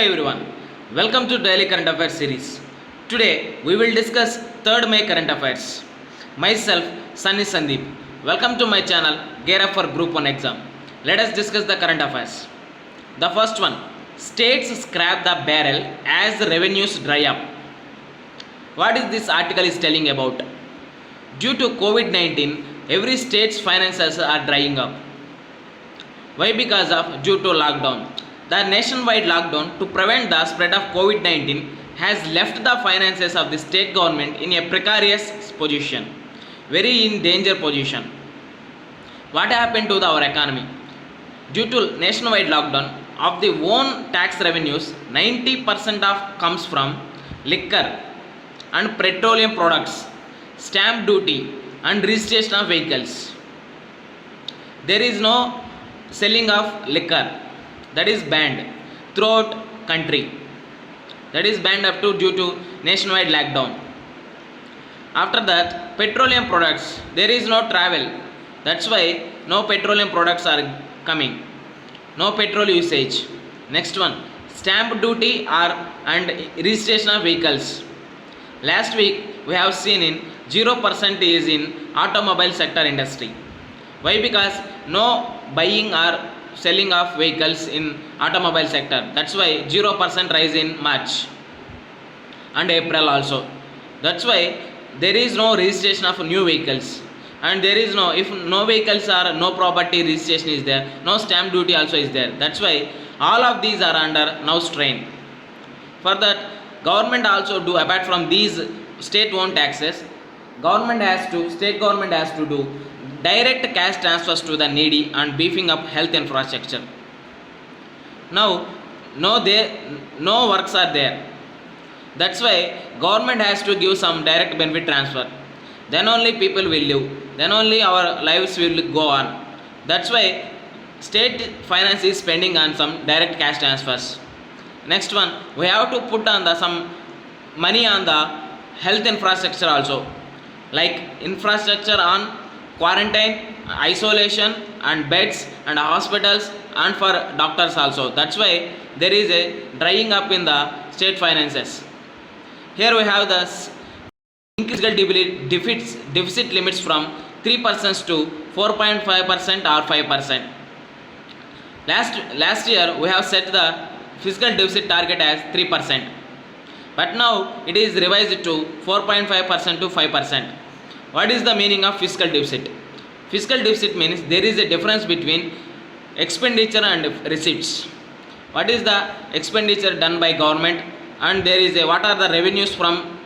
Hi everyone, welcome to Daily Current Affairs series. Today we will discuss 3rd May current affairs. Myself, Sunny Sandeep. Welcome to my channel, Gear Up for Group 1 exam. Let us discuss the current affairs. The first one, states scrap the barrel as revenues dry up. What is this article is telling about? Due to COVID-19, every state's finances are drying up. Why? Because of due to lockdown. The nationwide lockdown to prevent the spread of COVID-19 has left the finances of the state government in a precarious position, very in danger position. What happened to our economy? Due to nationwide lockdown, of the own tax revenues, 90% of comes from liquor and petroleum products, stamp duty and registration of vehicles. There is no selling of liquor, that is banned throughout country, that is banned up to due to nationwide lockdown. After that, petroleum products, there is no travel, that's why no petroleum products are coming, no petrol usage. Next one, stamp duty are and registration of vehicles. Last week we have seen in 0% is in automobile sector industry. Why? Because no buying or selling of vehicles in automobile sector, that's why 0% rise in March and April also. That's why there is no registration of new vehicles, and there is no, if no vehicles are, no property registration is there, no stamp duty also is there. That's why all of these are under now strain. For that, government also do, apart from these state owned taxes, state government has to do direct cash transfers to the needy and beefing up health infrastructure. Now no works are there, that's why government has to give some direct benefit transfer, then only people will live, then only our lives will go on. That's why state finance is spending on some direct cash transfers. Next one, we have to put on the some money on the health infrastructure also, like infrastructure on quarantine, isolation and beds and hospitals and for doctors also. That's why there is a drying up in the state finances. Here we have the increased deficit limits from 3% to 4.5% or 5%. Last year we have set the fiscal deficit target as 3%, but now it is revised to 4.5% to 5%. What is the meaning of fiscal deficit? Fiscal deficit means there is a difference between expenditure and receipts. What is the expenditure done by government, and there is a, what are the revenues from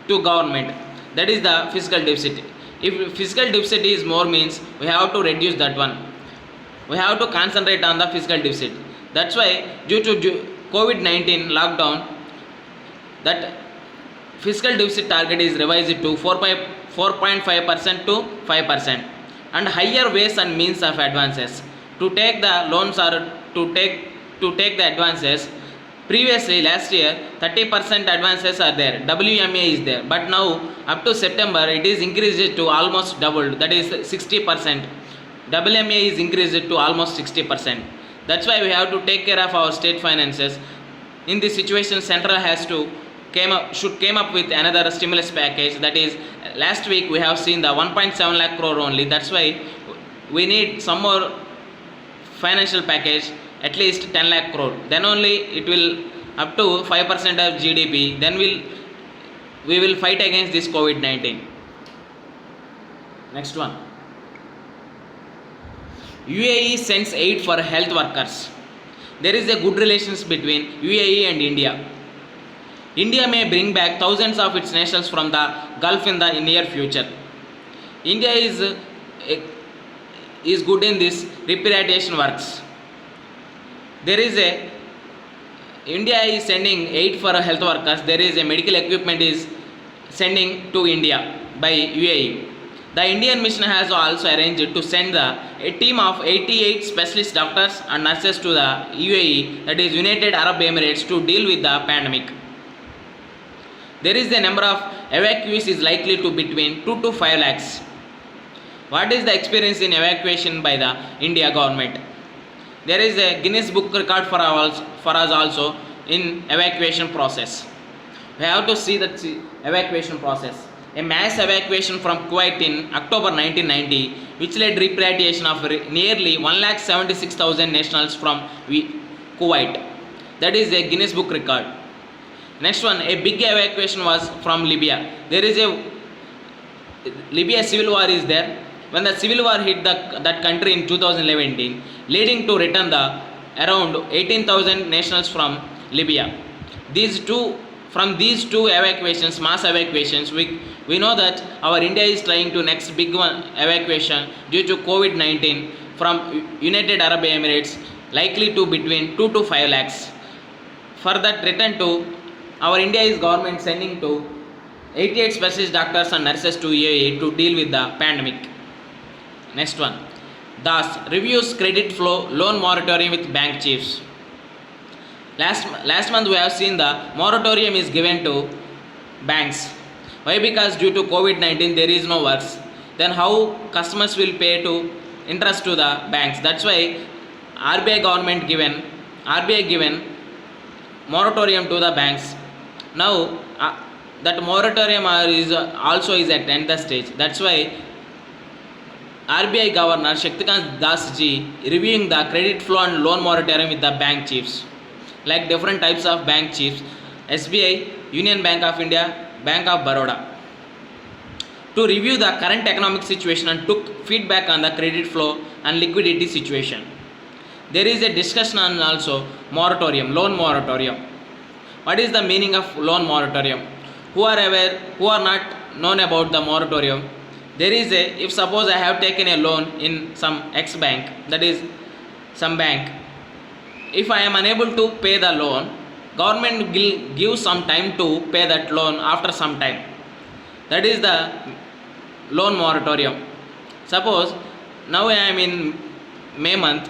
to government? That is the fiscal deficit. If fiscal deficit is more, means we have to reduce that one. We have to concentrate on the fiscal deficit. That's why due to COVID-19 lockdown, that fiscal deficit target is revised to 4.5% to 5%, and higher ways and means of advances to take the loans or to take the advances. Previously last year 30% advances are there, WMA is there, but now up to September it is increased to almost doubled, that is 60%. WMA is increased to almost 60%. That's why we have to take care of our state finances. In this situation, central has to should came up with another stimulus package. That is, last week we have seen the 1.7 lakh crore only. That's why we need some more financial package, at least 10 lakh crore. Then only it will up to 5% of GDP. Then we will fight against this COVID-19. Next one, UAE sends aid for health workers. There is a good relations between UAE and India. India may bring back thousands of its nationals from the Gulf in the near future. India is good in this repatriation works. There is a, India is sending aid for health workers. There is a medical equipment is sending to India by UAE. The Indian mission has also arranged to send a team of 88 specialist doctors and nurses to the UAE, that is United Arab Emirates, to deal with the pandemic. There is a number of evacuees is likely to between 2 to 5 lakhs. What is the experience in evacuation by the India government? There is a Guinness Book record for us also. in evacuation process. We have to see the evacuation process. A mass evacuation from Kuwait in October 1990, which led repatriation of nearly 176,000 nationals from Kuwait. That is a Guinness Book record. Next one, a big evacuation was from Libya. There is a Libya civil war is there. When the civil war hit that country in 2011, leading to return the around 18,000 nationals from Libya. From these two evacuations, mass evacuations, we know that our India is trying to next big one evacuation due to COVID-19 from United Arab Emirates, likely to between 2 to 5 lakhs. For that return to our India is government sending to 88 specialist doctors and nurses to UAE to deal with the pandemic. Next one, DAS reviews credit flow loan moratorium with bank chiefs. Last month we have seen the moratorium is given to banks. Why? Because due to COVID-19 there is no works. Then how customers will pay to interest to the banks? That's why RBI given moratorium to the banks. Now that moratorium is at end the stage. That's why RBI Governor Shaktikant Das ji reviewing the credit flow and loan moratorium with the bank chiefs, like different types of bank chiefs, SBI, Union Bank of India, Bank of Baroda, to review the current economic situation and took feedback on the credit flow and liquidity situation. There is a discussion on also moratorium, loan moratorium. What is the meaning of loan moratorium? Who are not known about the moratorium? There is if suppose I have taken a loan in some X bank, that is some bank, if I am unable to pay the loan, government will give some time to pay that loan after some time. That is the loan moratorium. Suppose now I am in May month,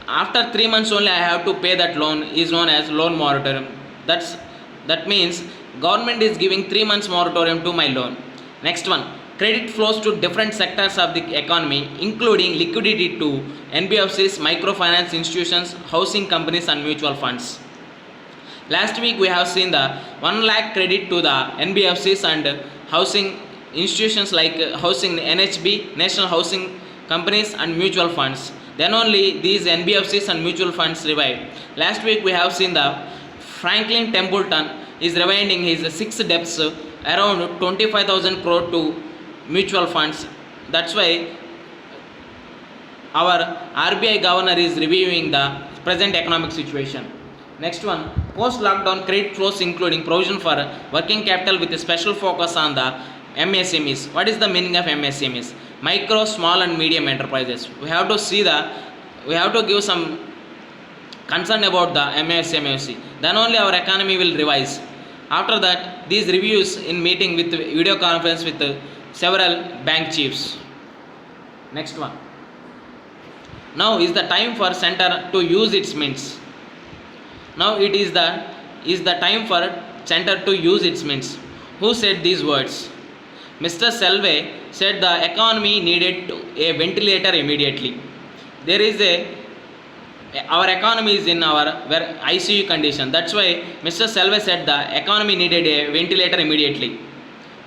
after 3 months only I have to pay that loan is known as loan moratorium. That means government is giving 3 months moratorium to my loan. Next one, credit flows to different sectors of the economy, including liquidity to NBFCs, microfinance institutions, housing companies and mutual funds. Last week we have seen the 1 lakh credit to the NBFCs and housing institutions like housing NHB, National Housing Companies and mutual funds. Then only these NBFCs and mutual funds revived. Last week we have seen the Franklin Templeton is rewinding his 6 debts around 25,000 crore to mutual funds. That's why our RBI governor is reviewing the present economic situation. Next one, post-lockdown credit flows including provision for working capital with a special focus on the MSMEs. What is the meaning of MSMEs? Micro, small and medium enterprises. We have to give some concern about the MSME. Then only our economy will revise. After that, these reviews in meeting with video conference with several bank chiefs. Next one. Now is the time for center to use its mints. Now it is the time for center to use its mints. Who said these words? Mr. Selve said the economy needed a ventilator immediately. Our economy is in our ICU condition. That's why Mr. Selve said the economy needed a ventilator immediately.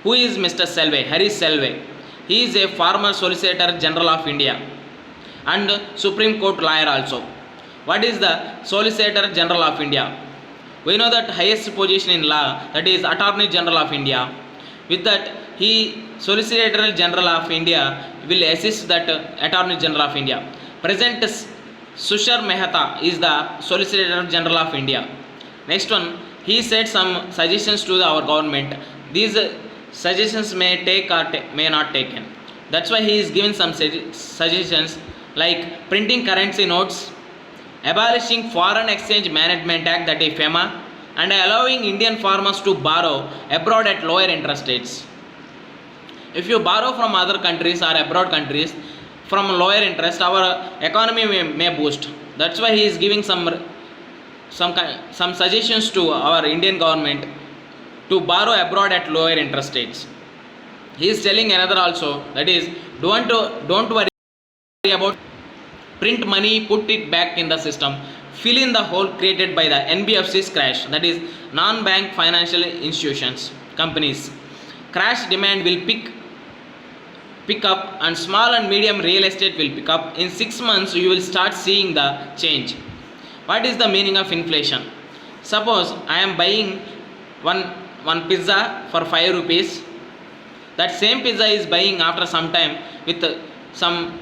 Who is Mr. Selve? Harish Selve. He is a former Solicitor General of India and Supreme Court lawyer also. What is the Solicitor General of India? We know that highest position in law, that is Attorney General of India. With that, Solicitor General of India will assist that Attorney General of India. Present Tushar Mehta is the Solicitor General of India. Next one, he said some suggestions to our government. These suggestions may take or may not taken. That's why he is giving some suggestions like printing currency notes, abolishing Foreign Exchange Management Act, that is FEMA, and allowing Indian farmers to borrow abroad at lower interest rates. If you borrow from other countries or abroad countries from lower interest, our economy may boost. That's why he is giving some suggestions to our Indian government to borrow abroad at lower interest rates. He is telling another also, that is don't worry about print money, put it back in the system. fill in the hole created by the NBFC's crash, that is non-bank financial institutions companies. Crash demand will pick up and small and medium real estate will pick up. In 6 months you will start seeing the change. What is the meaning of inflation? Suppose I am buying one pizza for 5 rupees. That same pizza is buying after some time with some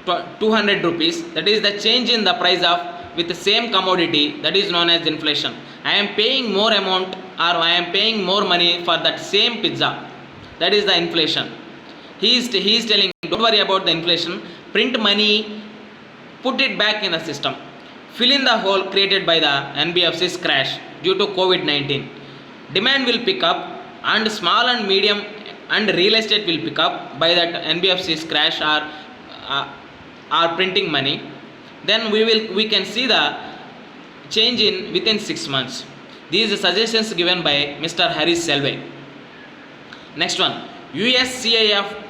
200 rupees. That is the change in the price of with the same commodity, that is known as inflation. I am paying more amount or I am paying more money for that same pizza. That is the inflation. He is telling, don't worry about the inflation, print money, put it back in the system. Fill in the hole created by the NBFC's crash due to COVID-19. Demand will pick up and small and medium and real estate will pick up by that NBFC's crash or printing money. Then we can see the change in within 6 months. These are suggestions given by Mr. Harish Selve. Next one,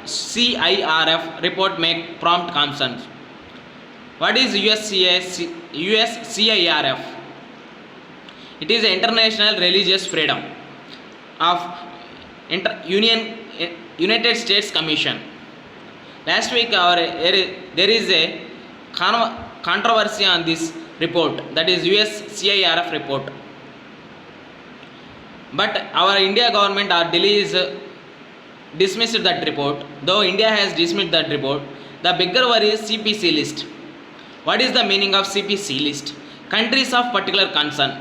CIRF report make prompt concerns. What is CIRF? It is International Religious Freedom of United States Commission. Last week there is a controversy on this report, that is CIRF report. But our India government or Delhi is dismissed that report. Though India has dismissed that report, the bigger worry is CPC list. What is the meaning of CPC list? Countries of particular concern.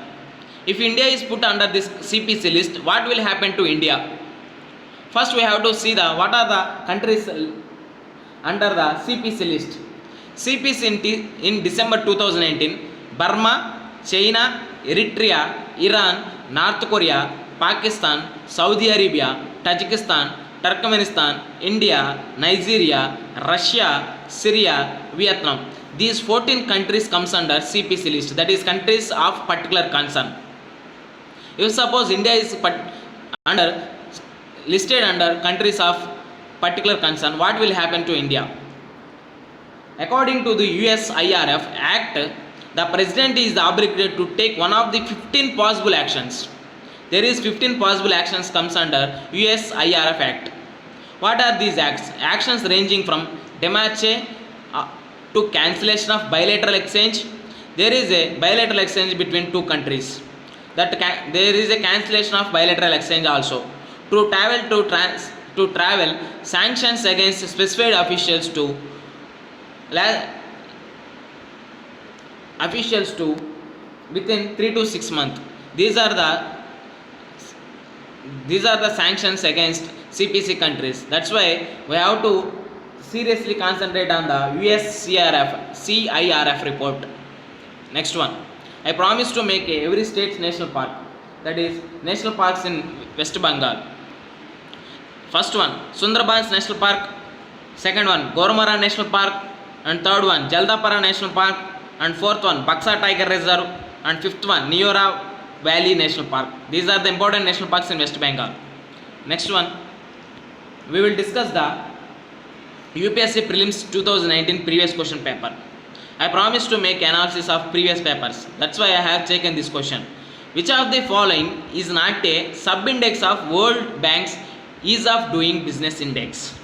If India is put under this CPC list, what will happen to India? First we have to see what are the countries under the CPC list. CPC in December 2019, Burma, China, Eritrea, Iran, North Korea, Pakistan, Saudi Arabia, Tajikistan, Turkmenistan, India, Nigeria, Russia, Syria, Vietnam. These 14 countries comes under CPC list, that is countries of particular concern. If suppose India is listed under countries of particular concern, what will happen to India? According to the USIRF Act, the President is obligated to take one of the 15 possible actions. There is 15 possible actions comes under USIRF Act. What are these acts? Actions ranging from demarche to cancellation of bilateral exchange. There is a bilateral exchange between two countries. There is a cancellation of bilateral exchange also. To travel, sanctions against specified officials to within 3 to 6 months. These are the sanctions against CPC countries. That's why we have to seriously concentrate on the CIRF report. Next one, I promise to make every state's national park, that is national parks in West Bengal. First one, Sundarbans National Park. Second one, Gormara National Park. And third one, Jaldapara National Park. And fourth one, Baksa Tiger Reserve. And fifth one, Neora Valley National Park. These are the important national parks in West Bengal. Next one, we will discuss the UPSC Prelims 2019 previous question paper. I promise to make analysis of previous papers. That's why I have taken this question. Which of the following is not a sub-index of World Bank's Ease of Doing Business Index?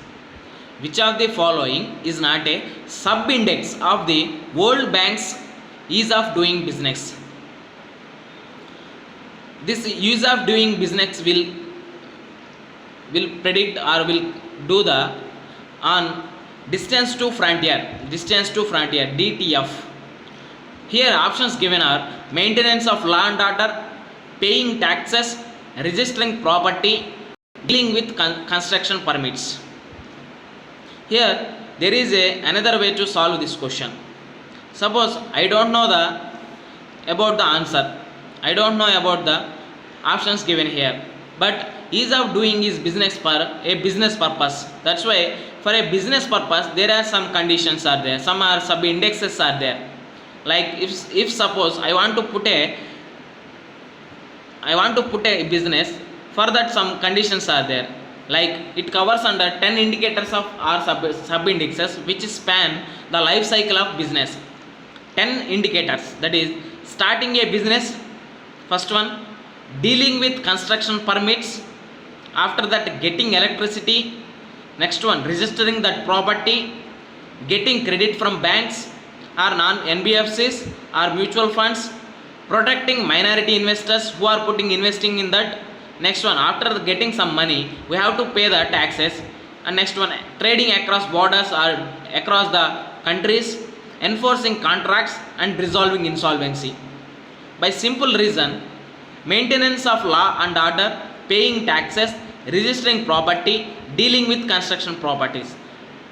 Which of the following is not a sub-index of the World Bank's Ease of Doing Business? This ease of doing business will predict or will do the on distance to frontier, DTF. Here options given are maintenance of law and order, paying taxes, registering property, dealing with construction permits. Here there is another way to solve this question. Suppose I don't know about the answer, I don't know about the options given here, but ease of doing is business for a business purpose. That's why for a business purpose there are some conditions are there, some are sub indexes are there. Like if suppose I want to put a business, for that some conditions are there, like it covers under 10 indicators of or sub indexes which span the life cycle of business. 10 indicators, that is starting a business, first one, dealing with construction permits, after that getting electricity, next one registering that property, getting credit from banks or non-NBFCs or mutual funds, protecting minority investors who are investing in that. Next one, after getting some money, we have to pay the taxes. And next one, trading across borders or across the countries, enforcing contracts and resolving insolvency. By simple reason, maintenance of law and order, paying taxes, registering property, dealing with construction properties.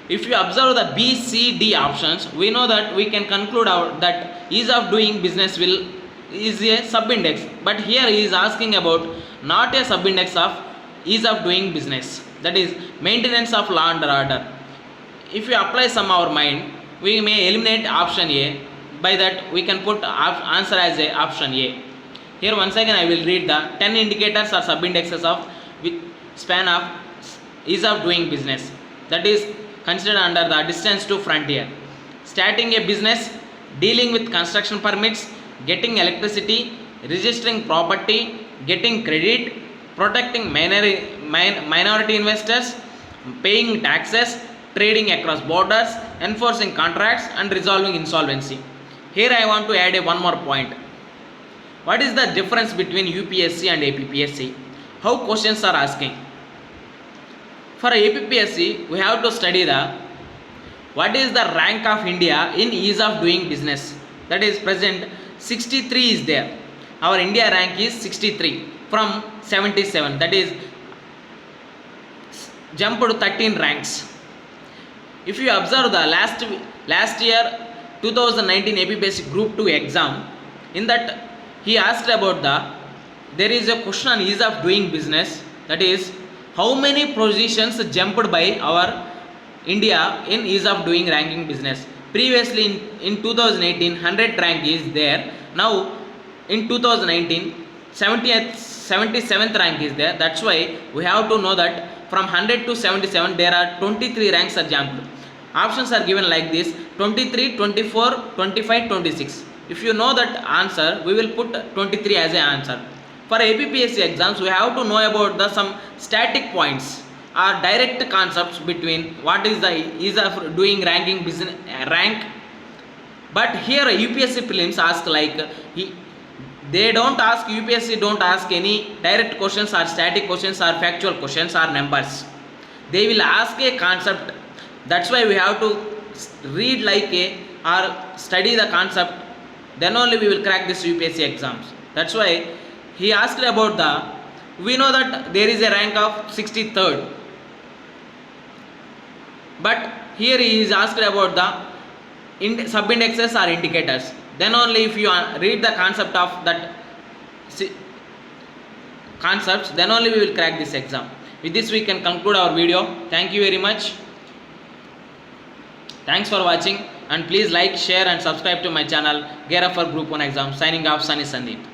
If you observe the B, C, D options, we know that we can conclude out that ease of doing business is a subindex. But here he is asking about not a subindex of ease of doing business, that is maintenance of law and order. If you apply some our mind, we may eliminate option A. By that we can put answer as a option A. Here once again I will read the 10 indicators or subindexes of with span of ease of doing business, that is considered under the distance to frontier. Starting a business, dealing with construction permits, getting electricity, registering property, getting credit, protecting minority investors, paying taxes, trading across borders, enforcing contracts and resolving insolvency. Here I want to add one more point. What is the difference between UPSC and APPSC? How questions are asking? For APPSC, we have to study what is the rank of India in ease of doing business. That is present 63 is there. Our India rank is 63 from 77. That is jumped 13 ranks. If you observe the last year 2019 APPSC Group 2 exam, in that he asked about there is a question on ease of doing business, that is how many positions jumped by our India in ease of doing ranking business. Previously in 2018 100th rank is there. Now in 2019 77th rank is there. That's why we have to know that from 100 to 77 there are 23 ranks are jumped. Options are given like this: 23, 24, 25, 26. If you know that answer, we will put 23 as an answer. For APPSC exams, we have to know about some static points or direct concepts between what is the ease of doing ranking business rank. But here UPSC prelims ask like they don't ask, UPSC don't ask any direct questions or static questions or factual questions or numbers. They will ask a concept. That's why we have to read like or study the concept, then only we will crack this UPSC exams. That's why he asked about we know that there is a rank of 63rd, but here he is asked about the subindexes or indicators. Then only if you read the concept of that concepts, then only we will crack this exam. With this we can conclude our video. Thank you very much. Thanks for watching, and please like, share and subscribe to my channel Gear Up for Group 1 exam. Signing off, Sunny Sandeep.